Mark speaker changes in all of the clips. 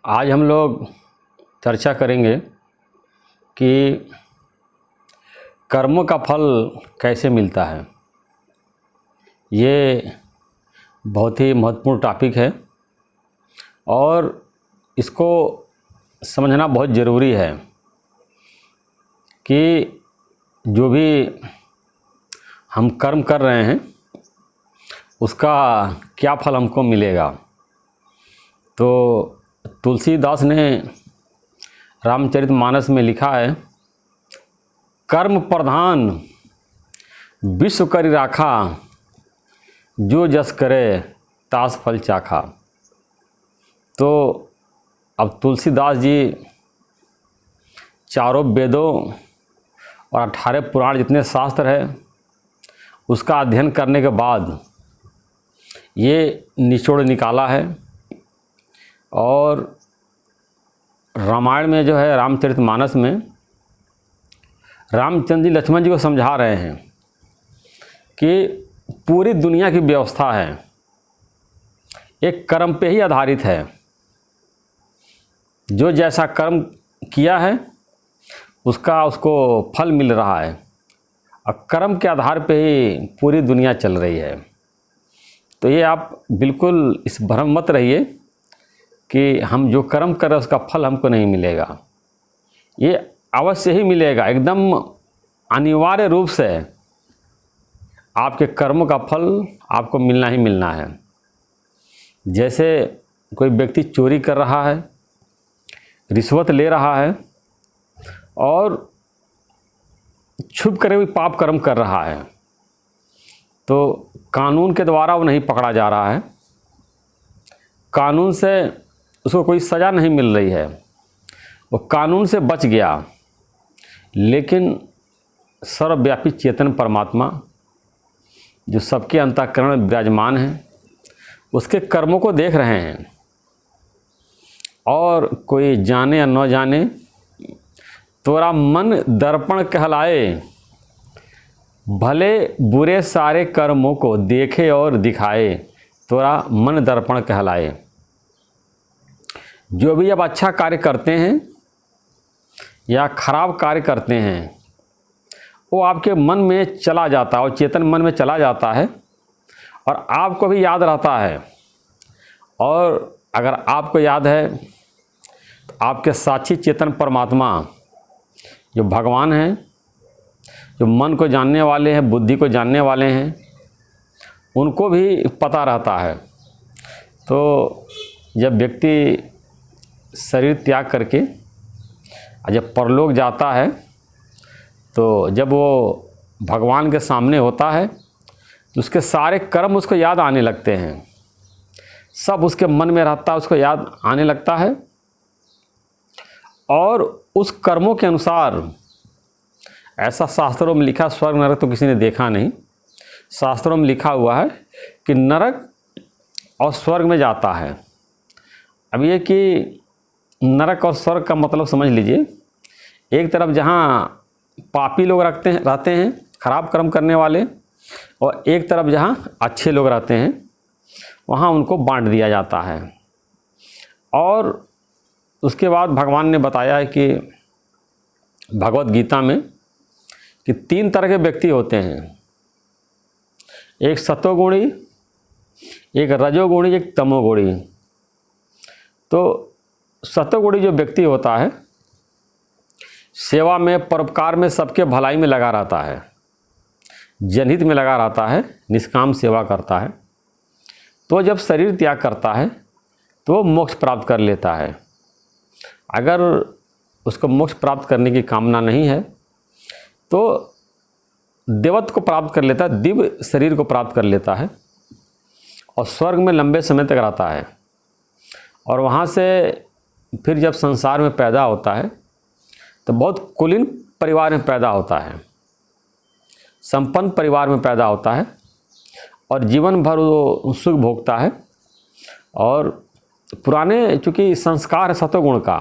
Speaker 1: आज हम लोग चर्चा करेंगे कि कर्मों का फल कैसे मिलता है। ये बहुत ही महत्वपूर्ण टॉपिक है और इसको समझना बहुत ज़रूरी है कि जो भी हम कर्म कर रहे हैं उसका क्या फल हमको मिलेगा। तो तुलसीदास ने रामचरितमानस में लिखा है, कर्म प्रधान विश्व करि राखा, जो जस करे तास फल चाखा। तो अब तुलसीदास जी चारों वेदों और 18 पुराण जितने शास्त्र है उसका अध्ययन करने के बाद ये निचोड़ निकाला है और रामायण में जो है रामचरितमानस में रामचंद्र जी लक्ष्मण जी को समझा रहे हैं कि पूरी दुनिया की व्यवस्था है एक कर्म पे ही आधारित है। जो जैसा कर्म किया है उसको फल मिल रहा है और कर्म के आधार पे ही पूरी दुनिया चल रही है। तो ये आप बिल्कुल इस भ्रम मत रहिए कि हम जो कर्म कर रहे हैं उसका फल हमको नहीं मिलेगा। ये अवश्य ही मिलेगा, एकदम अनिवार्य रूप से आपके कर्मों का फल आपको मिलना ही मिलना है। जैसे कोई व्यक्ति चोरी कर रहा है, रिश्वत ले रहा है और छुप कर भी पाप कर्म कर रहा है, तो कानून के द्वारा वो नहीं पकड़ा जा रहा है, कानून से उसको कोई सज़ा नहीं मिल रही है, वो कानून से बच गया। लेकिन सर्वव्यापी चेतन परमात्मा जो सबके अंतःकरण में विराजमान है उसके कर्मों को देख रहे हैं और कोई जाने या न जाने तोरा मन दर्पण कहलाए, भले बुरे सारे कर्मों को देखे और दिखाए, तोरा मन दर्पण कहलाए। जो भी अब अच्छा कार्य करते हैं या खराब कार्य करते हैं वो आपके मन में चला जाता है और चेतन मन में चला जाता है और आपको भी याद रहता है। और अगर आपको याद है तो आपके साक्षी चेतन परमात्मा जो भगवान हैं, जो मन को जानने वाले हैं, बुद्धि को जानने वाले हैं, उनको भी पता रहता है। तो जब व्यक्ति शरीर त्याग करके जब परलोक जाता है तो जब वो भगवान के सामने होता है तो उसके सारे कर्म उसको याद आने लगते हैं, सब उसके मन में रहता है, उसको याद आने लगता है और उस कर्मों के अनुसार, ऐसा शास्त्रों में लिखा, स्वर्ग नरक तो किसी ने देखा नहीं, शास्त्रों में लिखा हुआ है कि नरक और स्वर्ग में जाता है। अब ये कि नरक और स्वर्ग का मतलब समझ लीजिए, एक तरफ जहाँ पापी लोग रहते हैं खराब कर्म करने वाले, और एक तरफ जहाँ अच्छे लोग रहते हैं वहाँ उनको बांट दिया जाता है। और उसके बाद भगवान ने बताया है कि भगवत गीता में कि 3 तरह के व्यक्ति होते हैं, एक सतोगुणी, एक रजोगुणी, एक तमोगुणी। तो सतोगुणी जो व्यक्ति होता है सेवा में, परोपकार में, सबके भलाई में लगा रहता है, जनहित में लगा रहता है, निष्काम सेवा करता है, तो जब शरीर त्याग करता है तो वो मोक्ष प्राप्त कर लेता है। अगर उसको मोक्ष प्राप्त करने की कामना नहीं है तो देवत्व को प्राप्त कर लेता है, दिव्य शरीर को प्राप्त कर लेता है और स्वर्ग में लंबे समय तक रहता है। और वहाँ से फिर जब संसार में पैदा होता है तो बहुत कुलीन परिवार में पैदा होता है, संपन्न परिवार में पैदा होता है और जीवन भर वो सुख भोगता है। और पुराने चूँकि संस्कार है सतोगुण का,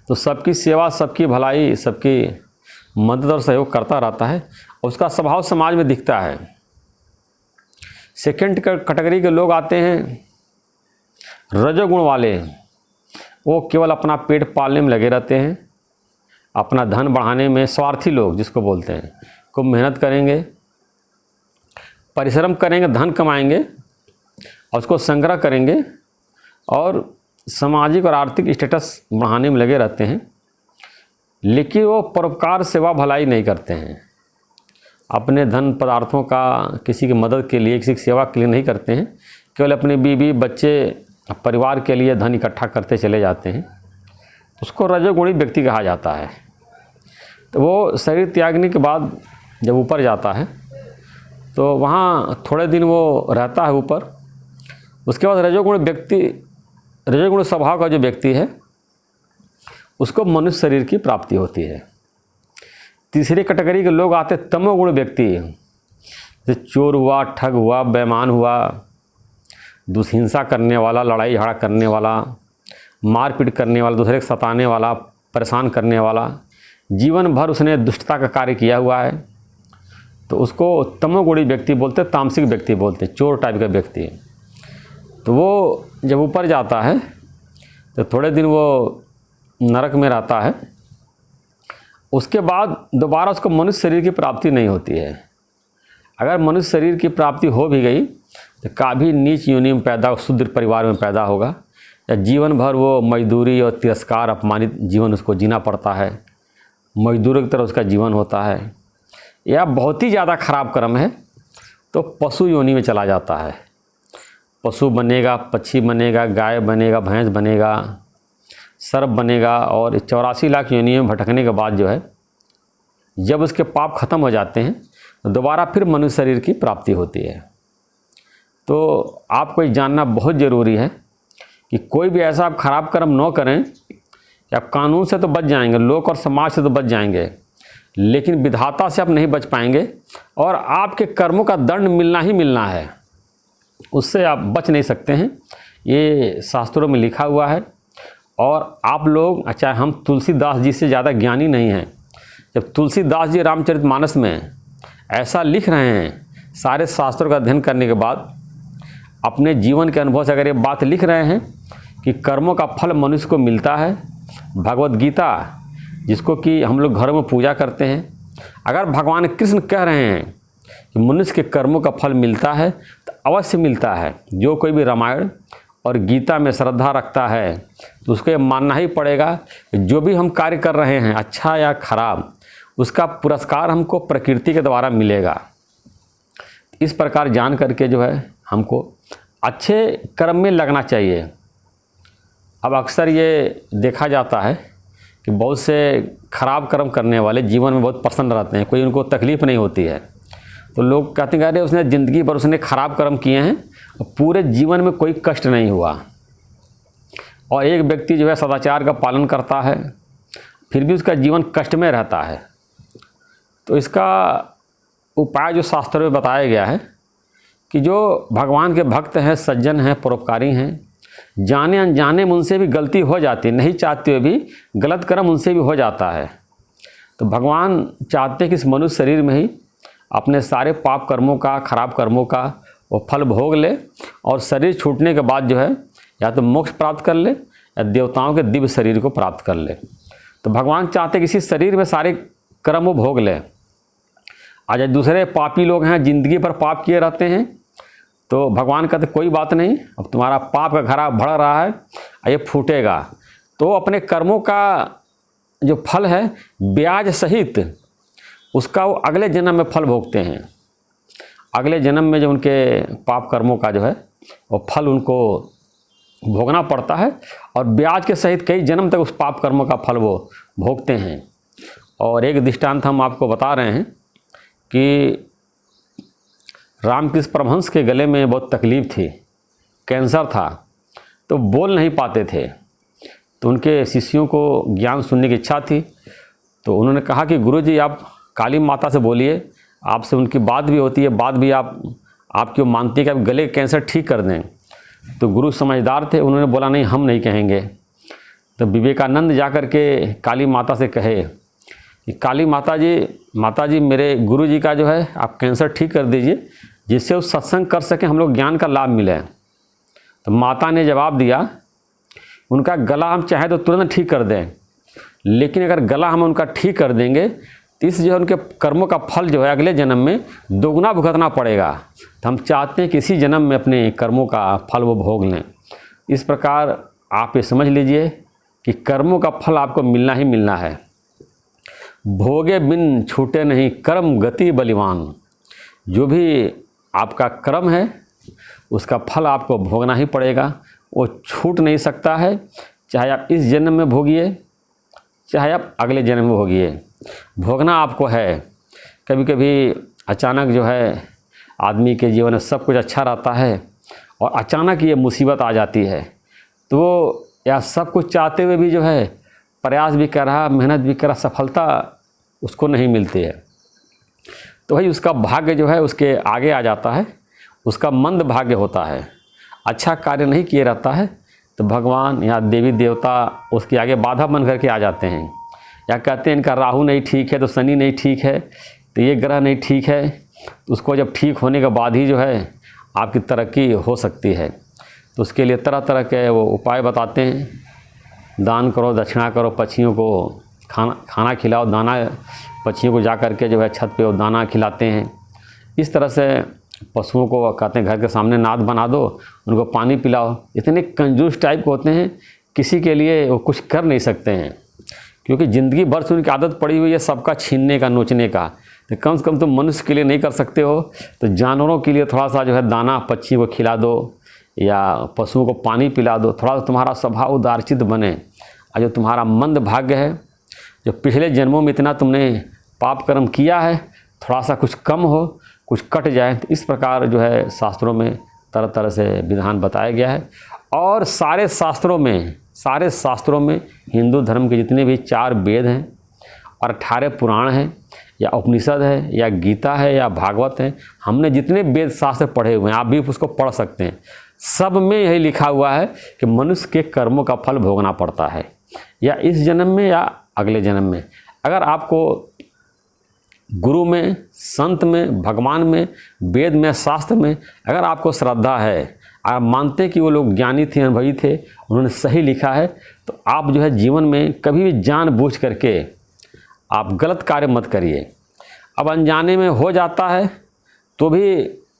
Speaker 1: तो सबकी सेवा, सबकी भलाई, सबकी मदद और सहयोग करता रहता है, उसका स्वभाव समाज में दिखता है। सेकंड कैटेगरी के लोग आते हैं रजोगुण वाले, वो केवल अपना पेट पालने में लगे रहते हैं, अपना धन बढ़ाने में। स्वार्थी लोग जिसको बोलते हैं, खूब मेहनत करेंगे, परिश्रम करेंगे, धन कमाएंगे और उसको संग्रह करेंगे और सामाजिक और आर्थिक स्टेटस बढ़ाने में लगे रहते हैं, लेकिन वो परोपकार सेवा भलाई नहीं करते हैं। अपने धन पदार्थों का किसी की मदद के लिए, किसी की सेवा के लिए नहीं करते हैं, केवल अपने बीवी बच्चे परिवार के लिए धन इकट्ठा करते चले जाते हैं। उसको रजोगुणी व्यक्ति कहा जाता है। तो वो शरीर त्यागने के बाद जब ऊपर जाता है तो वहाँ थोड़े दिन वो रहता है ऊपर। उसके बाद रजोगुण स्वभाव का जो व्यक्ति है उसको मनुष्य शरीर की प्राप्ति होती है। तीसरी कैटेगरी के लोग आते तमोगुण व्यक्ति, जैसे चोर हुआ, ठग हुआ, बेईमान हुआ, दुष्हिंसा करने वाला, लड़ाई झगड़ा करने वाला, मारपीट करने वाला, दूसरे को सताने वाला, परेशान करने वाला, जीवन भर उसने दुष्टता का कार्य किया हुआ है, तो उसको तमोगुणी व्यक्ति बोलते, तामसिक व्यक्ति बोलते, चोर टाइप का व्यक्ति। तो वो जब ऊपर जाता है तो थोड़े दिन वो नरक में रहता है। उसके बाद दोबारा उसको मनुष्य शरीर की प्राप्ति नहीं होती है। अगर मनुष्य शरीर की प्राप्ति हो भी गई तो काफ़ी नीच योनि में पैदा, शूद्र परिवार में पैदा होगा, या जीवन भर वो मजदूरी और तिरस्कार, अपमानित जीवन उसको जीना पड़ता है, मजदूरों की तरह उसका जीवन होता है। या बहुत ही ज़्यादा खराब कर्म है तो पशु योनि में चला जाता है। पशु बनेगा, पक्षी बनेगा, गाय बनेगा, भैंस बनेगा, सर्प बनेगा, और 84 लाख योनियों में भटकने के बाद जो है, जब उसके पाप खत्म हो जाते हैं तो दोबारा फिर मनुष्य शरीर की प्राप्ति होती है। तो आपको ये जानना बहुत ज़रूरी है कि कोई भी ऐसा आप खराब कर्म न करें कि आप कानून से तो बच जाएंगे, लोक और समाज से तो बच जाएंगे, लेकिन विधाता से आप नहीं बच पाएंगे और आपके कर्मों का दंड मिलना ही मिलना है, उससे आप बच नहीं सकते हैं। ये शास्त्रों में लिखा हुआ है। और आप लोग, अच्छा, हम तुलसीदास जी से ज़्यादा ज्ञानी नहीं हैं। जब तुलसीदास जी रामचरितमानस में ऐसा लिख रहे हैं, सारे शास्त्रों का अध्ययन करने के बाद अपने जीवन के अनुभव से अगर ये बात लिख रहे हैं कि कर्मों का फल मनुष्य को मिलता है, भगवत गीता जिसको कि हम लोग घरों में पूजा करते हैं, अगर भगवान कृष्ण कह रहे हैं कि मनुष्य के कर्मों का फल मिलता है तो अवश्य मिलता है। जो कोई भी रामायण और गीता में श्रद्धा रखता है तो उसको ये मानना ही पड़ेगा कि जो भी हम कार्य कर रहे हैं, अच्छा या खराब, उसका पुरस्कार हमको प्रकृति के द्वारा मिलेगा। इस प्रकार जान करके जो है हमको अच्छे कर्म में लगना चाहिए। अब अक्सर ये देखा जाता है कि बहुत से खराब कर्म करने वाले जीवन में बहुत प्रसन्न रहते हैं, कोई उनको तकलीफ़ नहीं होती है। तो लोग कहते हैं अरे उसने ज़िंदगी भर उसने खराब कर्म किए हैं और पूरे जीवन में कोई कष्ट नहीं हुआ। और एक व्यक्ति जो है सदाचार का पालन करता है, फिर भी उसका जीवन कष्ट में रहता है। तो इसका उपाय जो शास्त्रों में बताया गया है कि जो भगवान के भक्त हैं, सज्जन हैं, परोपकारी हैं, जाने अनजाने में उनसे भी गलती हो जाती है, नहीं चाहते हुए भी गलत कर्म उनसे भी हो जाता है। तो भगवान चाहते हैं कि इस मनुष्य शरीर में ही अपने सारे पाप कर्मों का, खराब कर्मों का वो फल भोग ले और शरीर छूटने के बाद जो है या तो मोक्ष प्राप्त कर ले या देवताओं के दिव्य शरीर को प्राप्त कर ले। तो भगवान चाहते हैं कि इसी शरीर में सारे कर्म वो भोग ले। आज दूसरे पापी लोग हैं, ज़िंदगी भर पाप किए रहते हैं, तो भगवान कहते कोई बात नहीं, अब तुम्हारा पाप का घड़ा बढ़ रहा है, ये फूटेगा। तो अपने कर्मों का जो फल है ब्याज सहित उसका वो अगले जन्म में फल भोगते हैं। अगले जन्म में जो उनके पाप कर्मों का जो है वो फल उनको भोगना पड़ता है और ब्याज के सहित कई जन्म तक उस पाप कर्मों का फल वो भोगते हैं। और एक दृष्टांत हम आपको बता रहे हैं कि रामकृष्ण परमहंस के गले में बहुत तकलीफ़ थी, कैंसर था, तो बोल नहीं पाते थे। तो उनके शिष्यों को ज्ञान सुनने की इच्छा थी, तो उन्होंने कहा कि गुरुजी आप काली माता से बोलिए, आपसे उनकी बात भी होती है, बात भी आपकी मानती है कि आप गले कैंसर ठीक कर दें। तो गुरु समझदार थे, उन्होंने बोला नहीं हम नहीं कहेंगे। तो विवेकानंद जा कर के काली माता से कहे कि काली माता जी मेरे गुरु जी का जो है आप कैंसर ठीक कर दीजिए, जिससे वो सत्संग कर सकें, हम लोग ज्ञान का लाभ मिले। तो माता ने जवाब दिया, उनका गला हम चाहे तो तुरंत ठीक कर दें, लेकिन अगर गला हम उनका ठीक कर देंगे तो इस जो है उनके कर्मों का फल जो है अगले जन्म में दोगुना भुगतना पड़ेगा। तो हम चाहते हैं कि इसी जन्म में अपने कर्मों का फल वो भोग लें। इस प्रकार आप ये समझ लीजिए कि कर्मों का फल आपको मिलना ही मिलना है। भोगे बिन छूटे नहीं कर्म गति बलिवान। जो भी आपका कर्म है उसका फल आपको भोगना ही पड़ेगा, वो छूट नहीं सकता है। चाहे आप इस जन्म में भोगिए, चाहे आप अगले जन्म में भोगिए, भोगना आपको है। कभी कभी अचानक जो है आदमी के जीवन में सब कुछ अच्छा रहता है और अचानक ये मुसीबत आ जाती है, तो वो या सब कुछ चाहते हुए भी जो है प्रयास भी कर रहा, मेहनत भी कर रहा, सफलता उसको नहीं मिलती है। तो भाई उसका भाग्य जो है उसके आगे आ जाता है, उसका मंद भाग्य होता है, अच्छा कार्य नहीं किए रहता है, तो भगवान या देवी देवता उसके आगे बाधा बन करके आ जाते हैं, या कहते हैं इनका राहु नहीं ठीक है तो शनि नहीं ठीक है, तो ये ग्रह नहीं ठीक है। तो उसको जब ठीक होने के बाद ही जो है आपकी तरक्की हो सकती है। तो उसके लिए तरह तरह के वो उपाय बताते हैं, दान करो, दक्षिणा करो, पक्षियों को खाना खिलाओ, दाना पक्षियों को जा कर के जो है छत पे वो दाना खिलाते हैं। इस तरह से पशुओं को कहते हैं घर के सामने नाद बना दो, उनको पानी पिलाओ। इतने कंजूस टाइप के होते हैं, किसी के लिए वो कुछ कर नहीं सकते हैं, क्योंकि ज़िंदगी भर से उनकी आदत पड़ी हुई है सबका छीनने का, नोचने का। तो कम से कम तुम मनुष्य के लिए नहीं कर सकते हो तो जानवरों के लिए थोड़ा सा जो है दाना पक्षी को खिला दो या पशुओं को पानी पिला दो, थोड़ा सा तुम्हारा स्वभाव उदारचित बने। और जो तुम्हारा मंद भाग्य है, जो पिछले जन्मों में इतना तुमने पाप कर्म किया है, थोड़ा सा कुछ कम हो, कुछ कट जाए। तो इस प्रकार जो है शास्त्रों में तरह तरह से विधान बताया गया है। और सारे शास्त्रों में हिंदू धर्म के जितने भी 4 वेद हैं और 18 पुराण हैं या उपनिषद है या गीता है या भागवत है, हमने जितने वेद शास्त्र पढ़े हुए हैं, आप भी उसको पढ़ सकते हैं, सब में यही लिखा हुआ है कि मनुष्य के कर्मों का फल भोगना पड़ता है, या इस जन्म में या अगले जन्म में। अगर आपको गुरु में, संत में, भगवान में, वेद में, शास्त्र में अगर आपको श्रद्धा है, आप मानते कि वो लोग ज्ञानी थे, अनुभवी थे, उन्होंने सही लिखा है, तो आप जो है जीवन में कभी भी जानबूझ करके आप गलत कार्य मत करिए। अब अनजाने में हो जाता है तो भी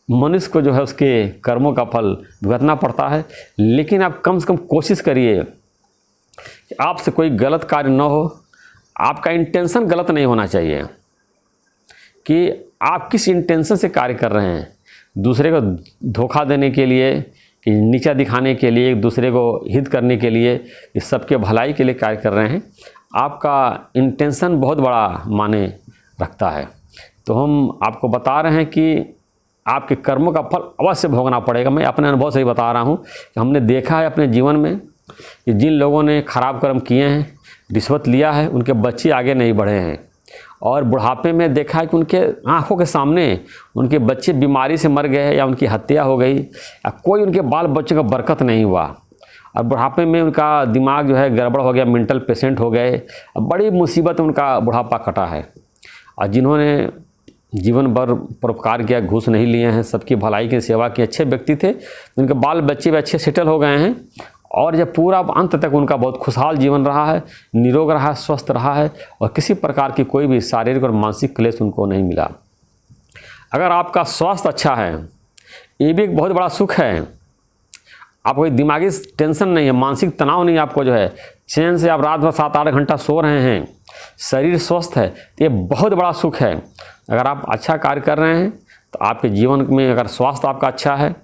Speaker 1: मनुष्य को जो है उसके कर्मों का फल भुगतना पड़ता है, लेकिन आप कम से कम कोशिश करिए कि आपसे कोई गलत कार्य न हो। आपका इंटेंशन गलत नहीं होना चाहिए कि आप किस इंटेंशन से कार्य कर रहे हैं, दूसरे को धोखा देने के लिए, कि नीचा दिखाने के लिए, एक दूसरे को हित करने के लिए, इस सबके भलाई के लिए कार्य कर रहे हैं। आपका इंटेंशन बहुत बड़ा माने रखता है। तो हम आपको बता रहे हैं कि आपके कर्मों का फल अवश्य भोगना पड़ेगा। मैं अपने अनुभव से ही बता रहा हूँ कि हमने देखा है अपने जीवन में कि जिन लोगों ने खराब कर्म किए हैं, रिश्वत लिया है, उनके बच्चे आगे नहीं बढ़े हैं। और बुढ़ापे में देखा है कि उनके आंखों के सामने उनके बच्चे बीमारी से मर गए या उनकी हत्या हो गई, या कोई उनके बाल बच्चों का बरकत नहीं हुआ, और बुढ़ापे में उनका दिमाग जो है गड़बड़ हो गया, मेंटल पेशेंट हो गए। अब बड़ी मुसीबत उनका बुढ़ापा कटा है। और जिन्होंने जीवन भर परोपकार किया, घूस नहीं लिए हैं, सबकी भलाई की सेवा की, अच्छे व्यक्ति थे, उनके बाल बच्चे भी अच्छे सेटल हो गए हैं, और जब पूरा अंत तक उनका बहुत खुशहाल जीवन रहा है, निरोग रहा है, स्वस्थ रहा है, और किसी प्रकार की कोई भी शारीरिक और मानसिक क्लेश उनको नहीं मिला। अगर आपका स्वास्थ्य अच्छा है, ये भी एक बहुत बड़ा सुख है। आपको कोई दिमागी टेंशन नहीं है, मानसिक तनाव नहीं, आपको जो है चैन से आप रात भर 7-8 घंटा सो रहे हैं, शरीर स्वस्थ है, तो ये बहुत बड़ा सुख है। अगर आप अच्छा कार्य कर रहे हैं तो आपके जीवन में अगर स्वास्थ्य आपका अच्छा है,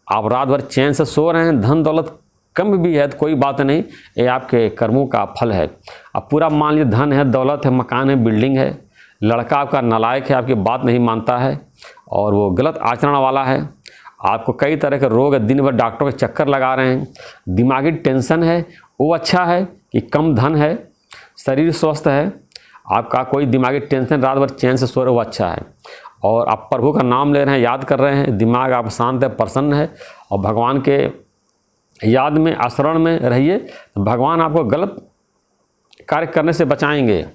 Speaker 1: आप रात भर चैन से सो रहे हैं, धन दौलत कम भी है तो कोई बात नहीं, ये आपके कर्मों का फल है। अब पूरा मान लीजिए धन है, दौलत है, मकान है, बिल्डिंग है, लड़का आपका नालायक है, आपकी बात नहीं मानता है और वो गलत आचरण वाला है, आपको कई तरह के रोग है, दिन भर डॉक्टरों के चक्कर लगा रहे हैं, दिमागी टेंशन है, वो अच्छा है कि कम धन है, शरीर स्वस्थ है, आपका कोई दिमागी टेंशन, रात भर चैन से सो रहे, वो अच्छा है। और आप प्रभु का नाम ले रहे हैं, याद कर रहे हैं, दिमाग आप शांत है, प्रसन्न है, और भगवान के याद में, आचरण में रहिए, तो भगवान आपको गलत कार्य करने से बचाएंगे।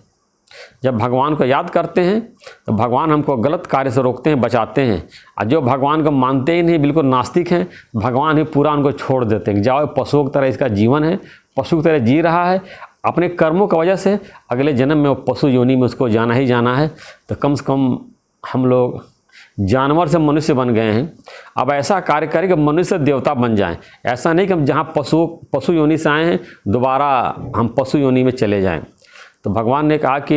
Speaker 1: जब भगवान को याद करते हैं तो भगवान हमको गलत कार्य से रोकते हैं, बचाते हैं। और जो भगवान को मानते ही नहीं, बिल्कुल नास्तिक हैं, भगवान ही पूरा उनको छोड़ देते हैं। जाओ, पशुओं की तरह इसका जीवन है, पशु की तरह जी रहा है, अपने कर्मों की वजह से अगले जन्म में वो पशु योनि में उसको जाना ही जाना है। तो कम से कम हम लोग जानवर से मनुष्य बन गए हैं, अब ऐसा कार्य करें कि मनुष्य देवता बन जाएं। ऐसा नहीं कि हम जहाँ पशु योनि से आए हैं दोबारा हम पशु योनि में चले जाएं। तो भगवान ने कहा कि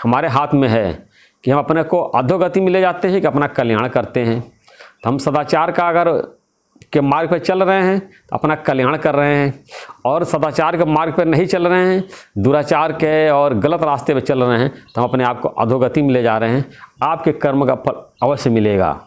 Speaker 1: हमारे हाथ में है कि हम अपने को अधोगति में ले जाते हैं कि अपना कल्याण करते हैं। तो हम सदाचार का अगर के मार्ग पर चल रहे हैं तो अपना कल्याण कर रहे हैं, और सदाचार के मार्ग पर नहीं चल रहे हैं, दुराचार के और गलत रास्ते पर चल रहे हैं, तो हम अपने आप को अधोगति में ले जा रहे हैं। आपके कर्म का फल अवश्य मिलेगा।